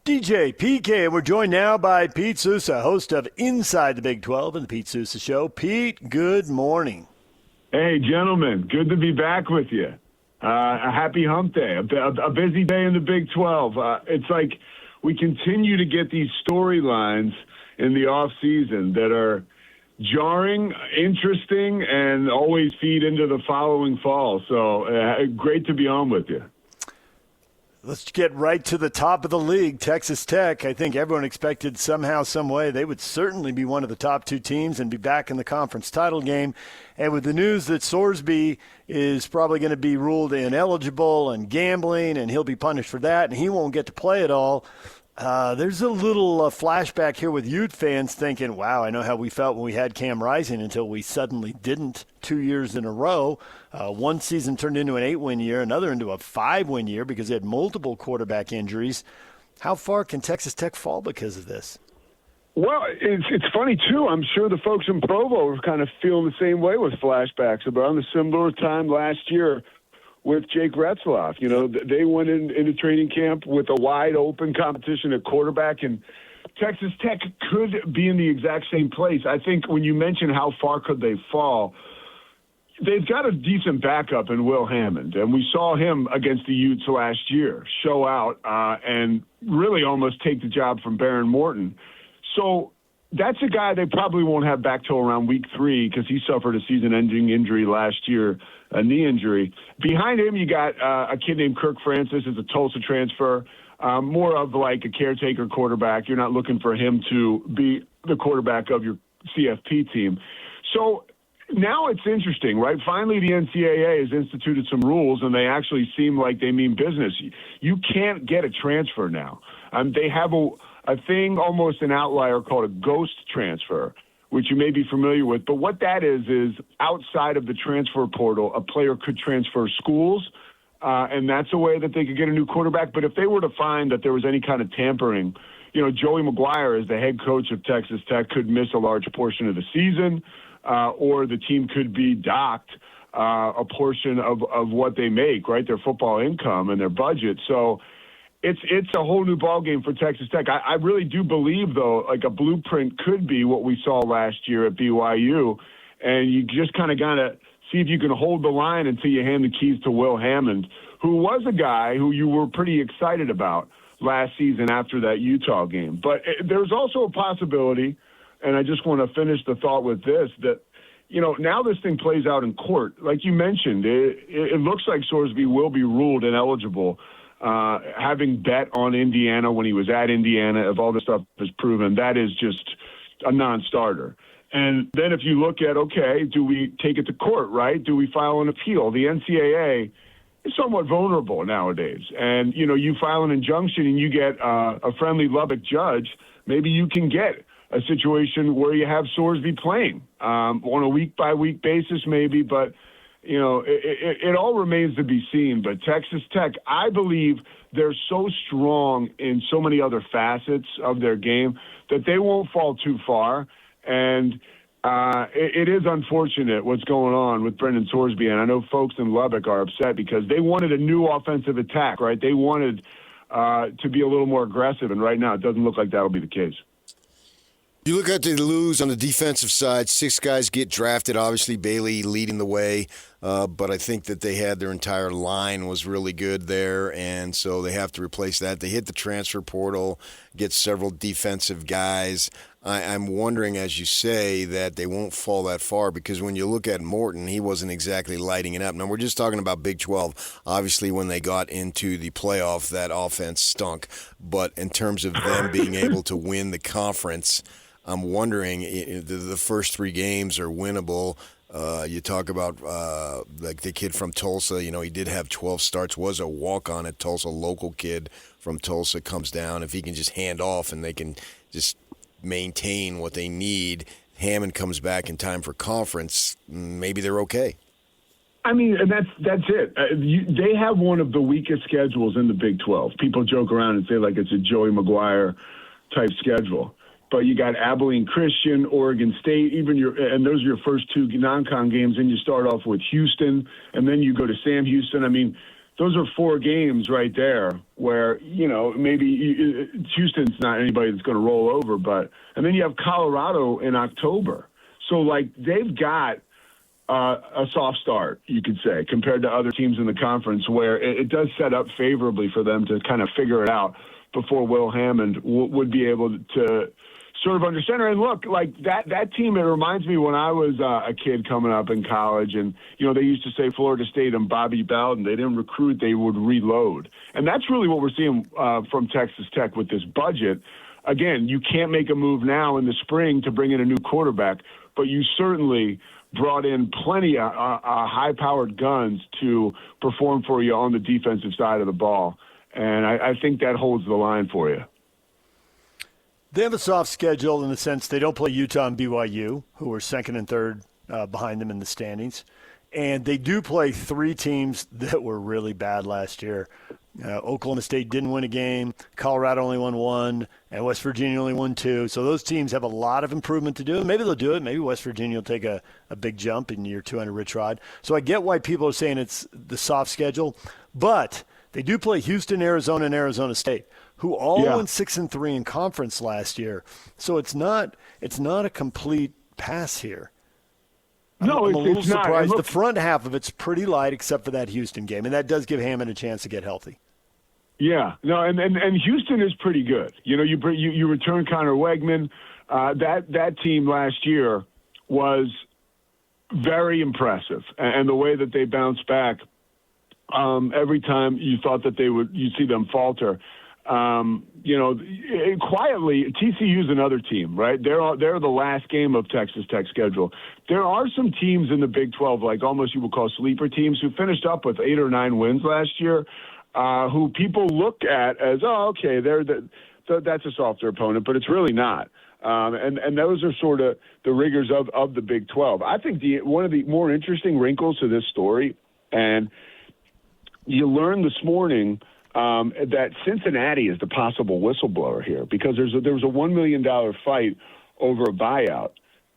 DJ PK, and we're joined now by Pete Sousa, host of Inside the Big 12 and the Pete Sousa Show. Pete, good morning. Hey, gentlemen, good to be back with you. A happy hump day, a busy day in the Big 12. It's like we continue to get these storylines in the off season that are jarring, interesting, and always feed into the following fall. So great to be on with you. Let's get right to the top of the league, Texas Tech. I think everyone expected somehow, some way, they would certainly be one of the top two teams and be back in the conference title game. And with the news that Sorsby is probably going to be ruled ineligible and gambling, and he'll be punished for that, and he won't get to play at all, there's a little flashback here with Ute fans thinking, wow, I know how we felt when we had Cam Rising until we suddenly didn't 2 years in a row. One season turned into an 8-win year, another into a 5-win year because they had multiple quarterback injuries. How far can Texas Tech fall because of this? Well, it's funny, too. I'm sure the folks in Provo are kind of feeling the same way with flashbacks around the similar time last year with Jake Retzloff. You know, they went into training camp with a wide-open competition at quarterback, and Texas Tech could be in the exact same place. I think when you mention how far could they fall, they've got a decent backup in Will Hammond, and we saw him against the Utes last year show out and really almost take the job from Baron Morton. So that's a guy they probably won't have back till around week 3 because he suffered a season-ending injury last year, a knee injury. Behind him, you got a kid named Kirk Francis as a Tulsa transfer, more of like a caretaker quarterback. You're not looking for him to be the quarterback of your CFP team. So now it's interesting, right? Finally, the NCAA has instituted some rules, and they actually seem like they mean business. You can't get a transfer now. They have a thing, almost an outlier, called a ghost transfer, which you may be familiar with. But what that is outside of the transfer portal, a player could transfer schools, and that's a way that they could get a new quarterback. But if they were to find that there was any kind of tampering, you know, Joey McGuire, as the head coach of Texas Tech, could miss a large portion of the season, or the team could be docked a portion of what they make, right, their football income and their budget. So it's a whole new ballgame for Texas Tech. I really do believe, though, like a blueprint could be what we saw last year at BYU, and you just kind of got to see if you can hold the line until you hand the keys to Will Hammond, who was a guy who you were pretty excited about last season after that Utah game. But there's also a possibility, and I just want to finish the thought with this, that, you know, now this thing plays out in court. Like you mentioned, it looks like Sorsby will be ruled ineligible. Having bet on Indiana when he was at Indiana, if all this stuff is proven, that is just a non-starter. And then if you look at, okay, do we take it to court, right? Do we file an appeal? The NCAA is somewhat vulnerable nowadays. And, you know, you file an injunction and you get a friendly Lubbock judge, maybe you can get a situation where you have Sorsby playing on a week-by-week basis maybe, but you know, it all remains to be seen. But Texas Tech, I believe they're so strong in so many other facets of their game that they won't fall too far. And it is unfortunate what's going on with Brendan Sorsby. And I know folks in Lubbock are upset because they wanted a new offensive attack, right? They wanted to be a little more aggressive. And right now it doesn't look like that'll be the case. You look at the lose on the defensive side, 6 guys get drafted, obviously Bailey leading the way, but I think that they had their entire line was really good there, and so they have to replace that. They hit the transfer portal, get several defensive guys. I'm wondering, as you say, that they won't fall that far because when you look at Morton, he wasn't exactly lighting it up. Now, we're just talking about Big 12. Obviously, when they got into the playoff, that offense stunk, but in terms of them being able to win the conference, I'm wondering, the first 3 games are winnable. You talk about like the kid from Tulsa, you know, he did have 12 starts, was a walk-on at Tulsa, local kid from Tulsa comes down. If he can just hand off and they can just maintain what they need, Hammond comes back in time for conference, maybe they're okay. I mean, and that's it. They have one of the weakest schedules in the Big 12. People joke around and say like it's a Joey McGuire type schedule. But you got Abilene Christian, Oregon State, and those are your first 2 non-con games. And you start off with Houston, and then you go to Sam Houston. I mean, those are 4 games right there where, maybe Houston's not anybody that's going to roll over, and then you have Colorado in October. So, they've got a soft start, you could say, compared to other teams in the conference where it does set up favorably for them to kind of figure it out before Will Hammond would be able to sort of understand her. And look, that team, it reminds me when I was a kid coming up in college, and, they used to say Florida State and Bobby Bowden, they didn't recruit, they would reload. And that's really what we're seeing from Texas Tech with this budget. Again, you can't make a move now in the spring to bring in a new quarterback, but you certainly brought in plenty of high-powered guns to perform for you on the defensive side of the ball. And I think that holds the line for you. They have a soft schedule in the sense they don't play Utah and BYU, who are second and third behind them in the standings. And they do play 3 teams that were really bad last year. Oklahoma State didn't win a game, Colorado only won 1, and West Virginia only won 2. So those teams have a lot of improvement to do. Maybe they'll do it. Maybe West Virginia will take a big jump in year 2 under Rich Rod. So I get why people are saying it's the soft schedule. But they do play Houston, Arizona, and Arizona State, who all went 6-3 in conference last year. So it's not a complete pass here. No, I'm a little it's not. surprised. Look, the front half of it's pretty light except for that Houston game, and that does give Hammond a chance to get healthy. Yeah, no, and Houston is pretty good. You return Connor Wegman. That team last year was very impressive, and the way that they bounced back every time you thought that you'd see them falter. Quietly, TCU's another team, right? They're the last game of Texas Tech's schedule. There are some teams in the Big 12, like almost you would call sleeper teams, who finished up with 8 or 9 wins last year, who people look at as, okay, that's a softer opponent, but it's really not. And those are sort of the rigors of the Big 12. I think one of the more interesting wrinkles to this story, and you learned this morning that Cincinnati is the possible whistleblower here because there was a $1 million fight over a buyout.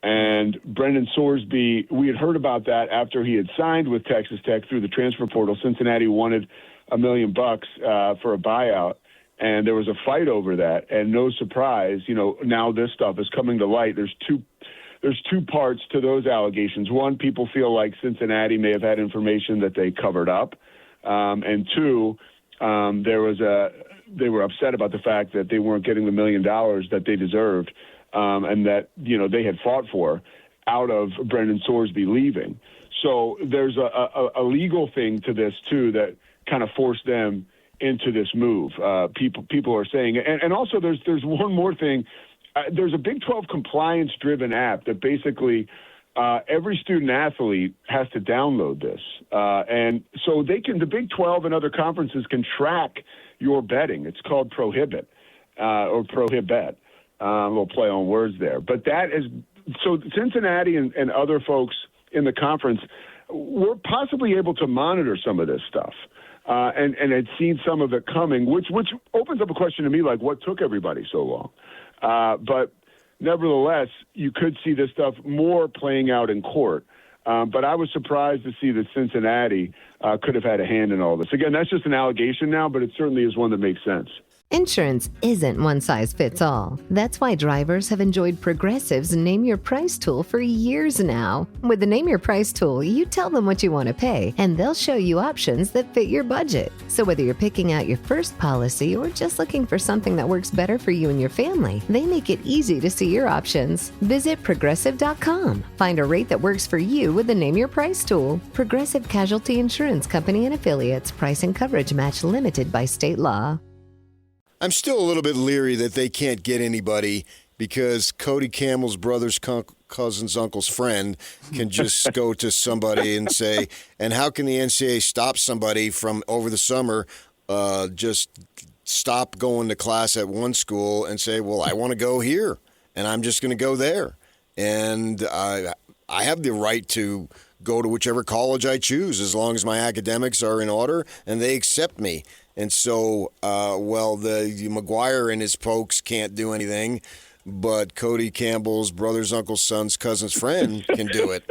And Brendan Sorsby, we had heard about that after he had signed with Texas Tech through the transfer portal. Cincinnati wanted $1 million for a buyout, and there was a fight over that. And no surprise, now this stuff is coming to light. There's two parts to those allegations. One, people feel like Cincinnati may have had information that they covered up, and 2, they were upset about the fact that they weren't getting the $1 million that they deserved, and that they had fought for out of Brendan Sorsby leaving. So there's a legal thing to this too that kind of forced them into this move. People are saying, and also there's one more thing. There's a Big 12 compliance-driven app that basically every student athlete has to download this. And so the Big 12 and other conferences can track your betting. It's called Prohibit or Prohibet. A little play on words there. But so Cincinnati and other folks in the conference were possibly able to monitor some of this stuff and had seen some of it coming, which opens up a question to me, like what took everybody so long? But nevertheless, you could see this stuff more playing out in court. But I was surprised to see that Cincinnati could have had a hand in all this. Again, that's just an allegation now, but it certainly is one that makes sense. Insurance isn't one size fits all. That's why drivers have enjoyed Progressive's Name Your Price tool for years now. With the Name Your Price tool, you tell them what you want to pay, and they'll show you options that fit your budget. So whether you're picking out your first policy or just looking for something that works better for you and your family, they make it easy to see your options. Visit Progressive.com. Find a rate that works for you with the Name Your Price tool. Progressive Casualty Insurance Company and Affiliates. Price and coverage match limited by state law. I'm still a little bit leery that they can't get anybody because Cody Campbell's brother's cousin's uncle's friend can just go to somebody and say, and how can the NCAA stop somebody from over the summer just stop going to class at one school and say, well, I want to go here and I'm just going to go there. And I have the right to go to whichever college I choose as long as my academics are in order and they accept me. And so, the McGuire and his folks can't do anything, but Cody Campbell's brother's uncle's son's cousin's friend can do it.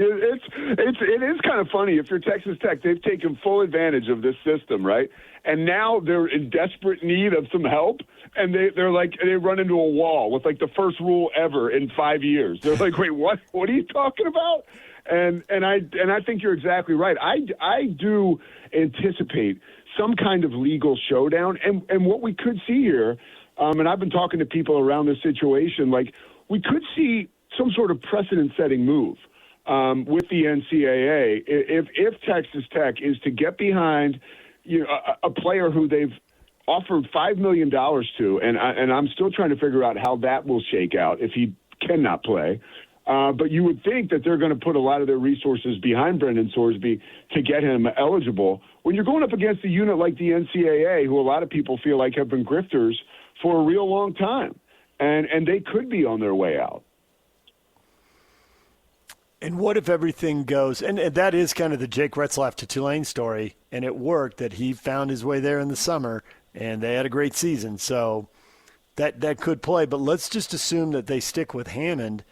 It is kind of funny. If you're Texas Tech, they've taken full advantage of this system, right? And now they're in desperate need of some help, and they run into a wall with like the first rule ever in 5 years. They're like, wait, what? What are you talking about? And I think you're exactly right. I do anticipate some kind of legal showdown, and what we could see here, and I've been talking to people around this situation, like we could see some sort of precedent-setting move with the NCAA if Texas Tech is to get behind a player who they've offered $5 million to, and I'm still trying to figure out how that will shake out if he cannot play. But you would think that they're going to put a lot of their resources behind Brendan Sorsby to get him eligible. When you're going up against a unit like the NCAA, who a lot of people feel like have been grifters for a real long time, and they could be on their way out. And what if everything goes, and that is kind of the Jake Retzlaff to Tulane story, and it worked, that he found his way there in the summer, and they had a great season. So that could play. But let's just assume that they stick with Hammond.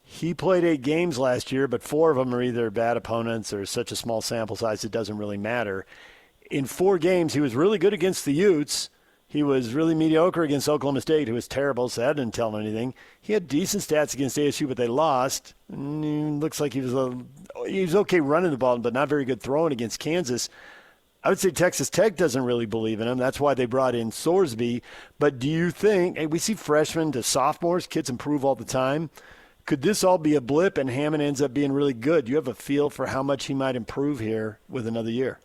He played 8 games last year, but 4 of them are either bad opponents or such a small sample size it doesn't really matter. In 4 games, he was really good against the Utes. He was really mediocre against Oklahoma State, who was terrible, so that didn't tell him anything. He had decent stats against ASU, but they lost. Looks like he was okay running the ball, but not very good throwing against Kansas. I would say Texas Tech doesn't really believe in him. That's why they brought in Sorsby. But do you think, we see freshmen to sophomores, kids improve all the time. Could this all be a blip and Hammond ends up being really good? Do you have a feel for how much he might improve here with another year?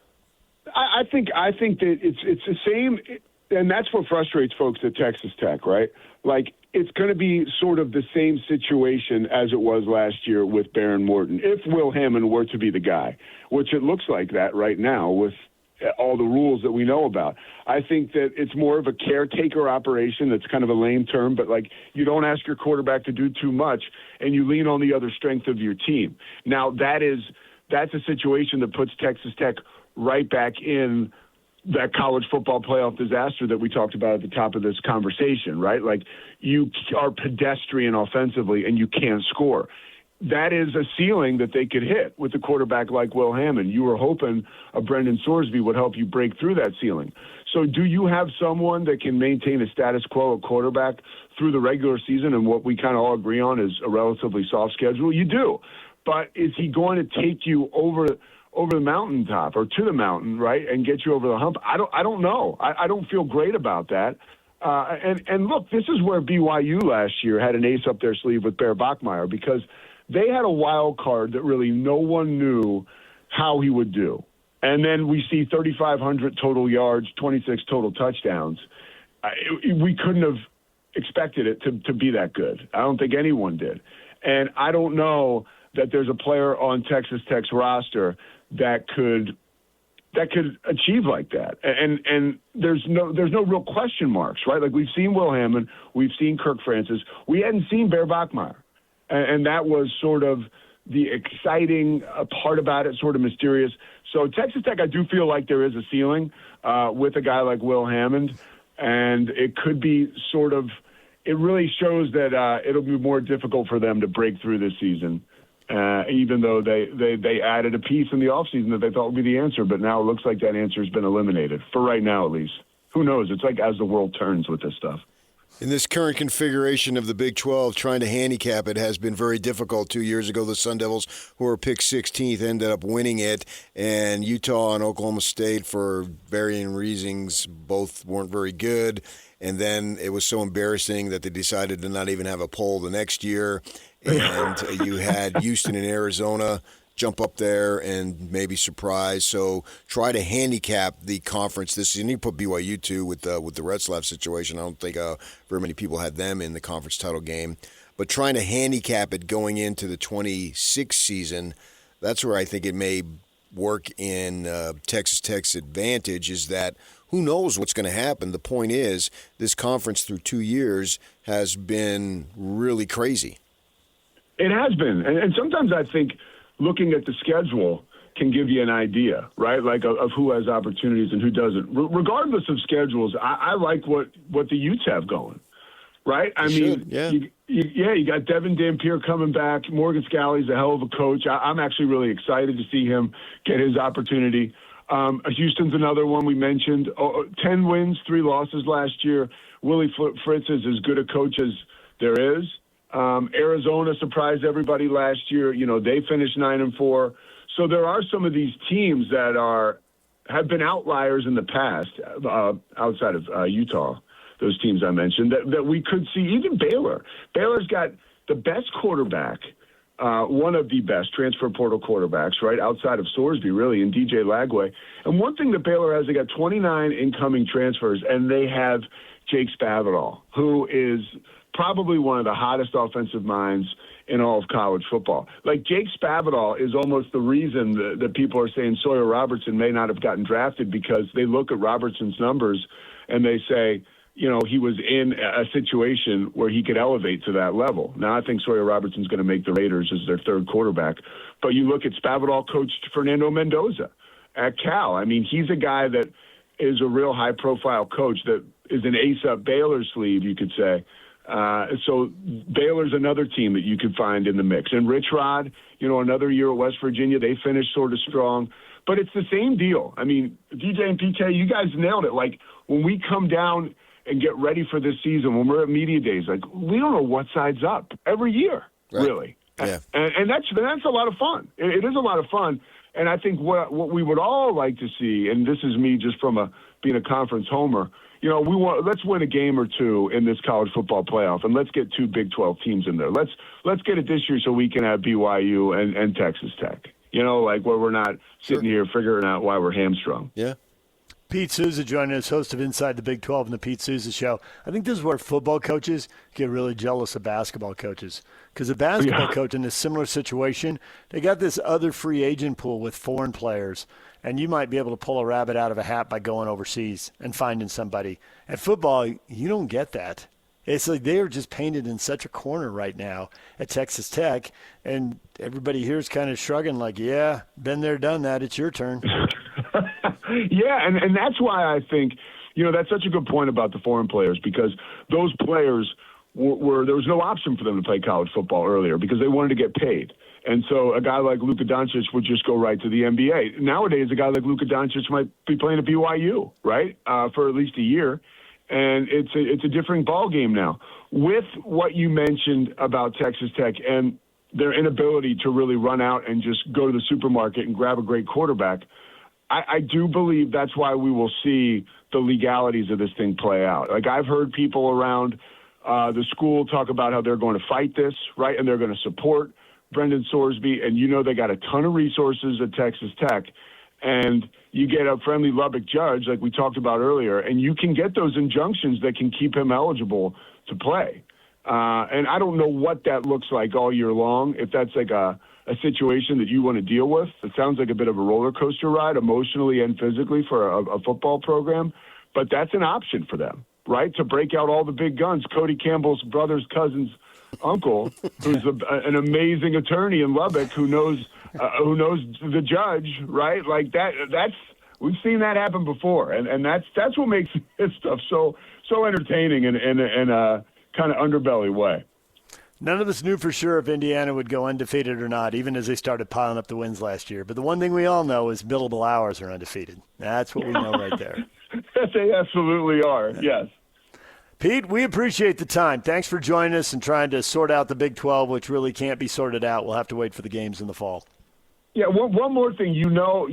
I think that it's the same, and that's what frustrates folks at Texas Tech, right? Like, it's going to be sort of the same situation as it was last year with Baron Morton, if Will Hammond were to be the guy, which it looks like that right now with all the rules that we know about. I think that it's more of a caretaker operation. That's kind of a lame term, but like, you don't ask your quarterback to do too much and you lean on the other strength of your team. Now that's a situation that puts Texas Tech right back in that college football playoff disaster that we talked about at the top of this conversation, right? Like, you are pedestrian offensively and you can't score. That is a ceiling that they could hit with a quarterback like Will Hammond. You were hoping a Brendan Sorsby would help you break through that ceiling. So do you have someone that can maintain a status quo at quarterback through the regular season and what we kind of all agree on is a relatively soft schedule? You do. But is he going to take you over the mountaintop or to the mountain, right, and get you over the hump? I don't know. I don't feel great about that. And look, this is where BYU last year had an ace up their sleeve with Bear Bachmeier, because they had a wild card that really no one knew how he would do. And then we see 3,500 total yards, 26 total touchdowns. We couldn't have expected it to be that good. I don't think anyone did. And I don't know that there's a player on Texas Tech's roster that could achieve like that. And there's no real question marks, right? Like, we've seen Will Hammond, we've seen Kirk Francis. We hadn't seen Bear Bachmeier. And that was sort of the exciting part about it, sort of mysterious. So Texas Tech, I do feel like there is a ceiling with a guy like Will Hammond. And it could be sort of – it really shows that it'll be more difficult for them to break through this season, even though they added a piece in the offseason that they thought would be the answer. But now it looks like that answer has been eliminated, for right now at least. Who knows? It's like as the world turns with this stuff. In this current configuration of the Big 12, trying to handicap it has been very difficult. 2 years ago, the Sun Devils, who were picked 16th, ended up winning it, and Utah and Oklahoma State, for varying reasons, both weren't very good. And then it was so embarrassing that they decided to not even have a poll the next year. And you had Houston and Arizona jump up there and maybe surprise. So try to handicap the conference this season. You put BYU too with the Retzlaff situation. I don't think very many people had them in the conference title game. But trying to handicap it going into the 26th season, that's where I think it may work in Texas Tech's advantage, is that who knows what's going to happen. The point is, this conference through 2 years has been really crazy. It has been. And sometimes I think looking at the schedule can give you an idea, right? Like of who has opportunities and who doesn't. Regardless of schedules, I like what the Utes have going. right? I mean, you got Devin Dampier coming back. Morgan Scalley's a hell of a coach. I'm actually really excited to see him get his opportunity. Houston's another one we mentioned. 10 wins, 3 losses last year. Willie Fritz is as good a coach as there is. Arizona surprised everybody last year. You know, they finished 9-4. So there are some of these teams that have been outliers in the past, outside of Utah, those teams I mentioned, that we could see. Even Baylor. Baylor's got the best quarterback, one of the best transfer portal quarterbacks, right, outside of Sorsby, really, and DJ Lagway. And one thing that Baylor has, they got 29 incoming transfers, and they have Jake Spavital, who is probably one of the hottest offensive minds in all of college football. Like, Jake Spavital is almost the reason that people are saying Sawyer Robertson may not have gotten drafted, because they look at Robertson's numbers and they say, you know, he was in a situation where he could elevate to that level. Now, I think Sawyer Robertson's going to make the Raiders as their third quarterback. But you look at Spavital coached Fernando Mendoza at Cal. I mean, he's a guy that is a real high-profile coach that is an ace up Baylor's sleeve, you could say. So Baylor's another team that you could find in the mix. And Rich Rod, you know, another year at West Virginia, they finished sort of strong. But it's the same deal. I mean, DJ and PK, you guys nailed it. Like, when we come down and get ready for this season, when we're at media days, like, we don't know what side's up every year, right. Really. Yeah. And that's a lot of fun. It is a lot of fun. And I think what we would all like to see, and this is me just from being a conference homer, you know, let's win a game or two in this college football playoff, and let's get 2 Big 12 teams in there. Let's get it this year so we can have BYU and Texas Tech. You know, like, where we're not sitting here figuring out why we're hamstrung. Yeah. Pete Sousa joining us, host of Inside the Big 12 and the Pete Sousa Show. I think this is where football coaches get really jealous of basketball coaches, because a basketball coach in a similar situation, they got this other free agent pool with foreign players, and you might be able to pull a rabbit out of a hat by going overseas and finding somebody. At football, you don't get that. It's like they are just painted in such a corner right now at Texas Tech, and everybody here is kind of shrugging like, yeah, been there, done that, it's your turn. Yeah, and that's why I think, you know, that's such a good point about the foreign players, because those players there was no option for them to play college football earlier because they wanted to get paid. And so a guy like Luka Doncic would just go right to the NBA. Nowadays, a guy like Luka Doncic might be playing at BYU, right, for at least a year. And it's a different ball game now. With what you mentioned about Texas Tech and their inability to really run out and just go to the supermarket and grab a great quarterback, I do believe that's why we will see the legalities of this thing play out. Like, I've heard people around the school talk about how they're going to fight this, right, and they're going to support Brendan Sorsby, and you know they got a ton of resources at Texas Tech. And you get a friendly Lubbock judge, like we talked about earlier, and you can get those injunctions that can keep him eligible to play. And I don't know what that looks like all year long, if that's like a situation that you want to deal with. It sounds like a bit of a roller coaster ride, emotionally and physically, for a football program. But that's an option for them, right, to break out all the big guns. Cody Campbell's brother's cousin's uncle, who's an amazing attorney in Lubbock, who knows the judge, right? Like that's we've seen that happen before, and that's what makes this stuff so entertaining in a kind of underbelly way. None of us knew for sure if Indiana would go undefeated or not, even as they started piling up the wins last year. But the one thing we all know is billable hours are undefeated. That's what we know right there. They absolutely are, yes. Pete, we appreciate the time. Thanks for joining us and trying to sort out the Big 12, which really can't be sorted out. We'll have to wait for the games in the fall. Yeah, one more thing. You know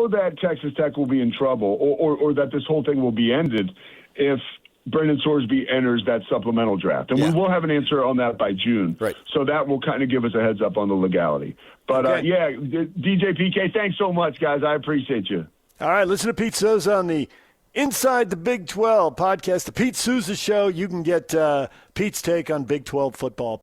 that Texas Tech will be in trouble, or that this whole thing will be ended if Brendan Sorsby enters that supplemental draft. And we will have an answer on that by June. Right. So that will kind of give us a heads up on the legality. But, DJ PK, thanks so much, guys. I appreciate you. All right, listen to Pete Sousa on the Inside the Big 12 podcast, the Pete Sousa Show. You can get Pete's take on Big 12 football.